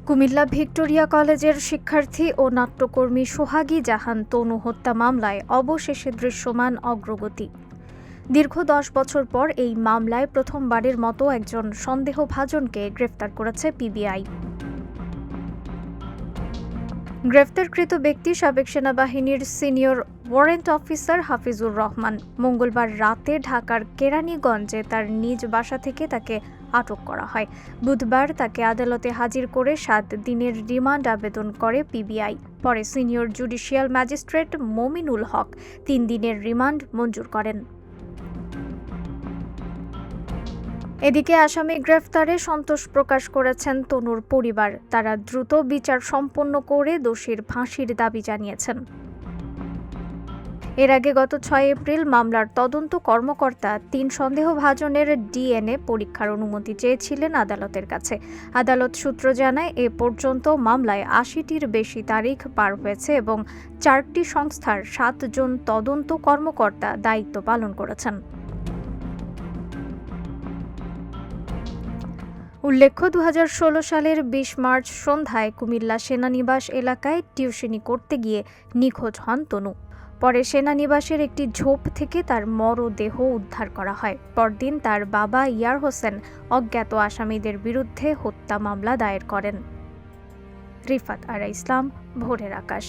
Comilla Victoria কলেজের শিক্ষার্থী ও নাট্যকর্মী সোহাগী জাহান তনু হত্যা মামলায় অবশেষে দৃশ্যমান অগ্রগতি। দীর্ঘ ১০ বছর পর এই মামলায় প্রথমবারের মতো একজন সন্দেহভাজনকে গ্রেফতার করেছে পিবিআই। গ্রেফতারকৃত ব্যক্তি সাবেক সেনাবাহিনীর senior warrant officer Hafizur Rahman. মঙ্গলবার রাতে ঢাকার কেরানীগঞ্জে তার নিজ বাসা থেকে তাকে আটক করা হয়। বুধবার তাকে আদালতে হাজির করে ৭ দিনের রিমান্ড আবেদন করে পিবিআই। পরে senior judicial magistrate Mominul Haque ৩ দিনের রিমান্ড মঞ্জুর করেন। এদিকে আসামি গ্রেফতারে সন্তোষ প্রকাশ করেছেন তনুর পরিবার। তারা দ্রুত বিচার সম্পন্ন করে দোষীর ফাঁসির দাবি জানিয়েছেন। এর আগে গত ৬ এপ্রিল মামলার তদন্ত কর্মকর্তা ৩ সন্দেহভাজনের ডিএনএ পরীক্ষার অনুমতি চেয়েছিলেন আদালতের কাছে। আদালত সূত্র জানায়, এ পর্যন্ত মামলায় ৮০টির বেশি তারিখ পার হয়েছে এবং ৪টি সংস্থার ৭ জন তদন্ত কর্মকর্তা দায়িত্ব পালন করেছেন। উল্লেখ্য, ২০১৬ সালের ২০ মার্চ সন্ধ্যায় কুমিল্লা সেনানিবাস এলাকায় টিউশনি করতে গিয়ে নিখোঁজ হন তনু। পরে সেনানিবাসের একটি ঝোপ থেকে তার মরদেহ উদ্ধার করা হয়। পরদিন তার বাবা ইয়ার হোসেন অজ্ঞাত আসামিদের বিরুদ্ধে হত্যা মামলা দায়ের করেন। রিফাত আরা ইসলাম, ভোরের আকাশ।